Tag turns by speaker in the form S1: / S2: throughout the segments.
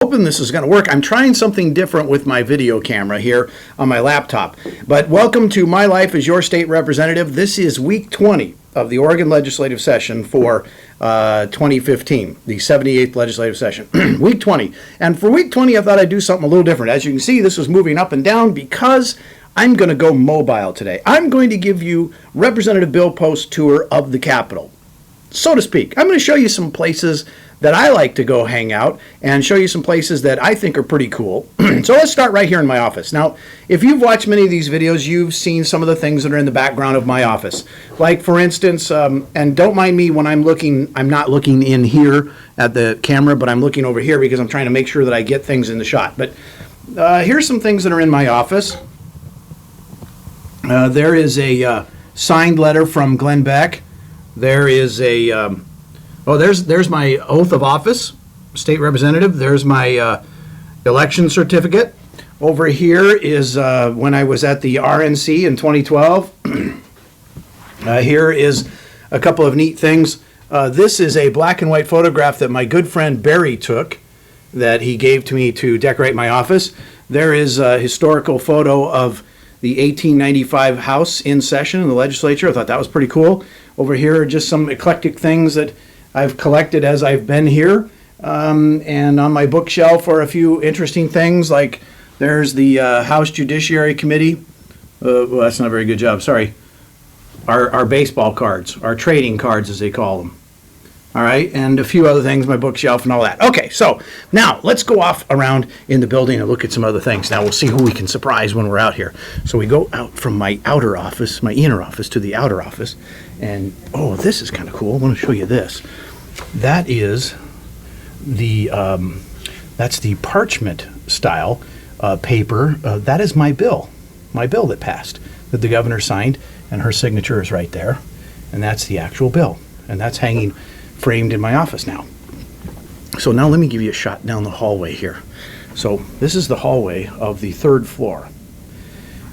S1: Hoping this is going to work. I'm trying something different with my video camera here on my laptop. But welcome to My Life as Your State Representative. This is week 20 of the Oregon legislative session for 2015, the 78th legislative session. Week 20. And for week 20, I thought I'd do something a little different. As you can see, this was moving up and down because I'm going to go mobile today. I'm going to give you Representative Bill Post's tour of the Capitol, so to speak. I'm going to show you some places that I like to go hang out and show you some places that I think are pretty cool. So let's start right here in my office. Now, if you've watched many of these videos, you've seen some of the things that are in the background of my office. Like, for instance, and don't mind me when I'm looking, I'm not looking in here at the camera, but I'm looking over here because I'm trying to make sure that I get things in the shot. But here's some things that are in my office. There is a signed letter from Glenn Beck. There is a... there's my oath of office, state representative. There's my election certificate. Over here is when I was at the RNC in 2012. Here is a couple of neat things. This is a black and white photograph that my good friend Barry took that he gave to me to decorate my office. There is a historical photo of the 1895 House in session in the legislature. I thought that was pretty cool. Over here are just some eclectic things that I've collected as I've been here, and on my bookshelf are a few interesting things, like there's the House Judiciary Committee. Well, that's not a very good job, sorry. Our baseball cards, our trading cards as they call them. All right, and a few other things, my bookshelf and all that. Okay, so now let's go off around in the building and look at some other things. Now we'll see who we can surprise when we're out here. So we go out from my outer office, my inner office, to the outer office. And, oh, this is kind of cool. I want to show you this. That is the, that's the parchment style paper. That is my bill that passed, that the governor signed, and her signature is right there. And that's the actual bill. And that's hanging framed in my office now. So now let me give you a shot down the hallway here. So this is the hallway of the third floor.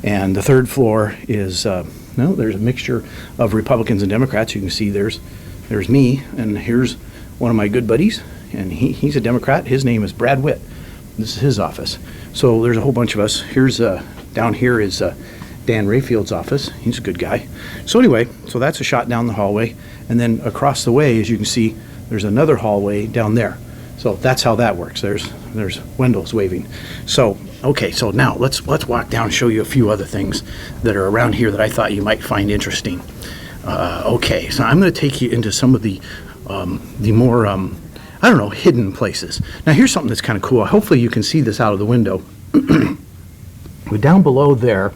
S1: And the third floor is, there's a mixture of Republicans and Democrats. You can see there's me, and here's one of my good buddies, and he's a Democrat. His name is Brad Witt. This is his office. So there's a whole bunch of us. Here's, down here is Dan Rayfield's office. He's a good guy. So anyway, so that's a shot down the hallway. And then across the way, as you can see, there's another hallway down there. So that's how that works. There's Wendell's waving. So, okay, so now let's walk down and show you a few other things that are around here that I thought you might find interesting. Okay, so I'm going to take you into some of the more, I don't know, hidden places. Now here's something that's kind of cool. Hopefully you can see this out of the window. Down below there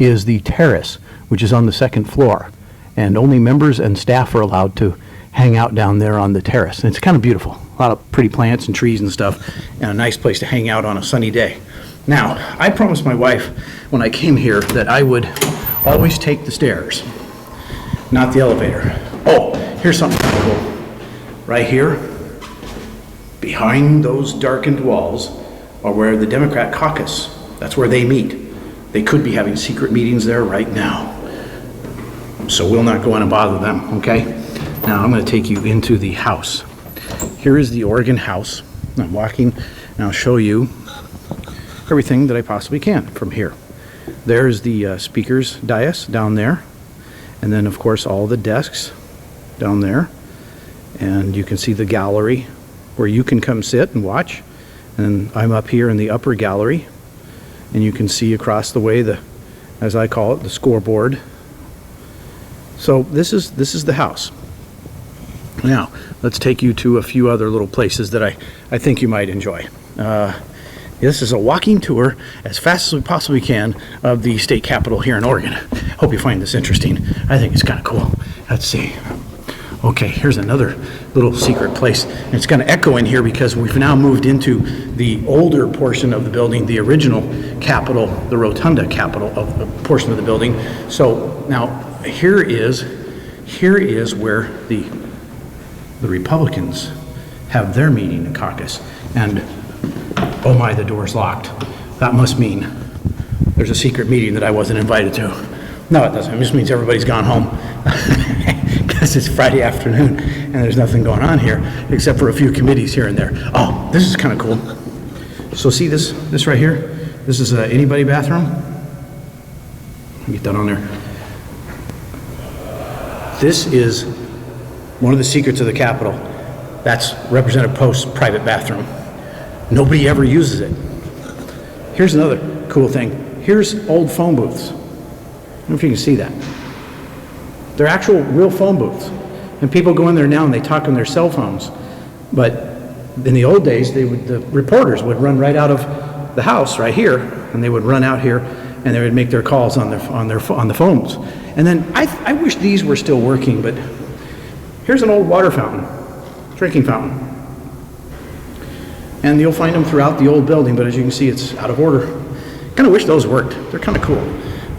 S1: is the terrace, which is on the second floor. And only members and staff are allowed to hang out down there on the terrace. And it's kind of beautiful. A lot of pretty plants and trees and stuff, and a nice place to hang out on a sunny day. Now, I promised my wife when I came here that I would always take the stairs, not the elevator. Oh, here's something kind of cool. Right here, behind those darkened walls, are where the Democrat caucus, that's where they meet. They could be having secret meetings there right now. So we'll not go in and bother them, okay? Now I'm going to take you into the House. Here is the Oregon House. I'm walking, and I'll show you everything that I possibly can from here. There's the speaker's dais down there, and then of course all the desks down there, and you can see the gallery where you can come sit and watch. And I'm up here in the upper gallery, and you can see across the way the, as I call it, the scoreboard. So this is the House. Now let's take you to a few other little places that I think you might enjoy. This is a walking tour as fast as we possibly can of the state capitol here in Oregon. Hope you find this interesting. I think it's kind of cool. Let's see. Okay, here's another little secret place. And it's going to echo in here because we've now moved into the older portion of the building, the original Capitol, the Rotunda Capitol of the portion of the building. So now here is where the Republicans have their meeting in caucus. And oh my, the door's locked. That must mean there's a secret meeting that I wasn't invited to. No, it doesn't. It just means everybody's gone home. Because it's Friday afternoon and there's nothing going on here except for a few committees here and there. Oh, this is kind of cool. So see this right here? This is a anybody bathroom. Let me get that on there. This is one of the secrets of the Capitol. That's Representative Post's private bathroom. Nobody ever uses it. Here's another cool thing. Here's old phone booths. I don't know if you can see that. They're actual real phone booths. And people go in there now and they talk on their cell phones. But in the old days, the reporters would run right out of the house right here, and they would run out here and they would make their calls on the phones. And then I wish these were still working, but here's an old water fountain, drinking fountain. And you'll find them throughout the old building, but as you can see, it's out of order. Kind of wish those worked. They're kind of cool.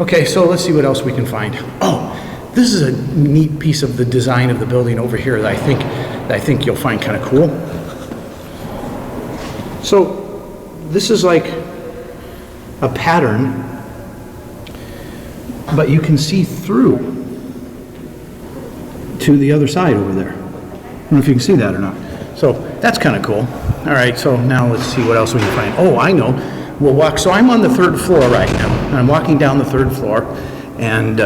S1: Okay, so let's see what else we can find. Oh, this is a neat piece of the design of the building over here that I think you'll find kind of cool. So this is like a pattern, but you can see through to the other side over there. I don't know if you can see that or not. So that's kind of cool. All right, so now let's see what else we can find. Oh, I know. We'll walk. So I'm on the 3rd floor right now. And I'm walking down the 3rd floor and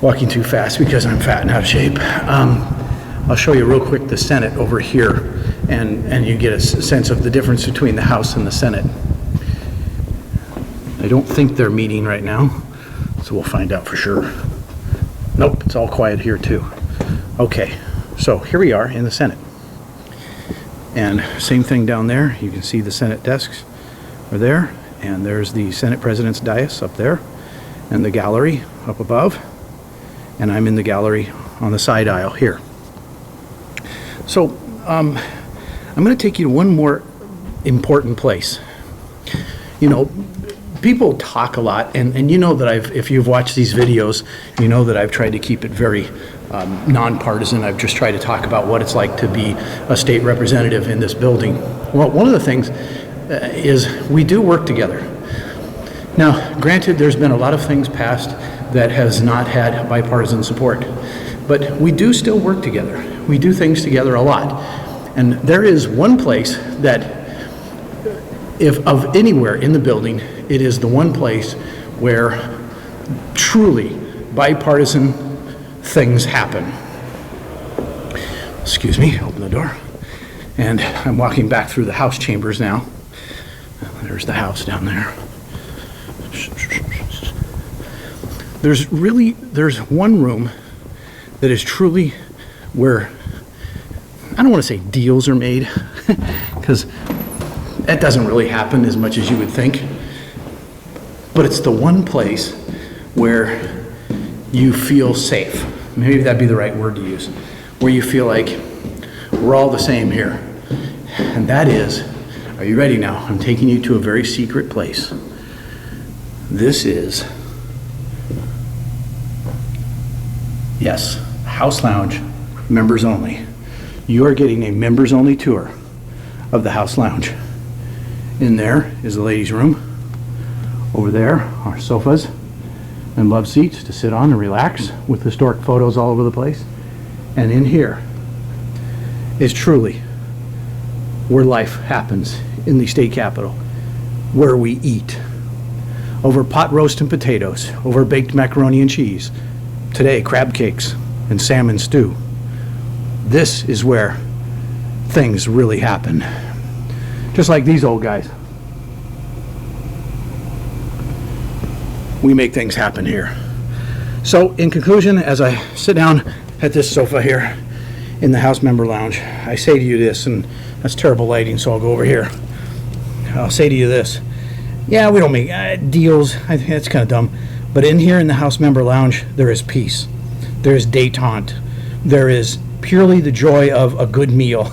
S1: walking too fast because I'm fat and out of shape. I'll show you real quick the Senate over here, and you get a sense of the difference between the House and the Senate. I don't think they're meeting right now, so we'll find out for sure. Nope, it's all quiet here too. Okay, so here we are in the Senate. And same thing down there. You can see the Senate desks are there, and there's the Senate President's dais up there, and the gallery up above, and I'm in the gallery on the side aisle here. So I'm going to take you to one more important place. You know, people talk a lot, and you know that if you've watched these videos, you know that I've tried to keep it very nonpartisan. I've just tried to talk about what it's like to be a state representative in this building. Well, one of the things is we do work together. Now, granted, there's been a lot of things passed that has not had bipartisan support, but we do still work together. We do things together a lot. And there is one place that, if of anywhere in the building, it is the one place where truly bipartisan things happen. Excuse me, open the door. And I'm walking back through the House chambers now. There's the House down there. There's one room that is truly where, I don't want to say deals are made, because that doesn't really happen as much as you would think. But it's the one place where you feel safe. Maybe that'd be the right word to use. Where you feel like we're all the same here. And that is, are you ready now? I'm taking you to a very secret place. This is, yes, House Lounge, members only. You are getting a members only tour of the House Lounge. In there is the ladies' room. Over there are sofas and love seats to sit on and relax with historic photos all over the place. And in here is truly where life happens in the state capitol, where we eat. Over pot roast and potatoes, over baked macaroni and cheese. Today, crab cakes and salmon stew. This is where things really happen. Just like these old guys. We make things happen here. So, in conclusion, as I sit down at this sofa here in the House Member Lounge, I say to you this, and that's terrible lighting, so I'll go over here. I'll say to you this. Yeah, we don't make deals. I think that's kind of dumb. But in here in the House Member Lounge, there is peace. There is détente. There is purely the joy of a good meal.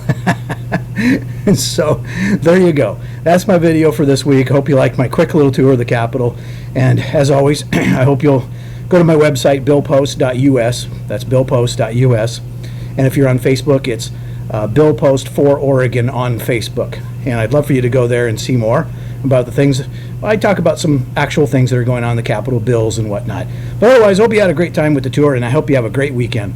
S1: And so, there you go. That's my video for this week. Hope you liked my quick little tour of the Capitol. And as always, I hope you'll go to my website, billpost.us. That's billpost.us. And if you're on Facebook, it's Bill Post for Oregon on Facebook. And I'd love for you to go there and see more about the things. I talk about some actual things that are going on in the Capitol, bills and whatnot. But otherwise, I hope you had a great time with the tour, and I hope you have a great weekend.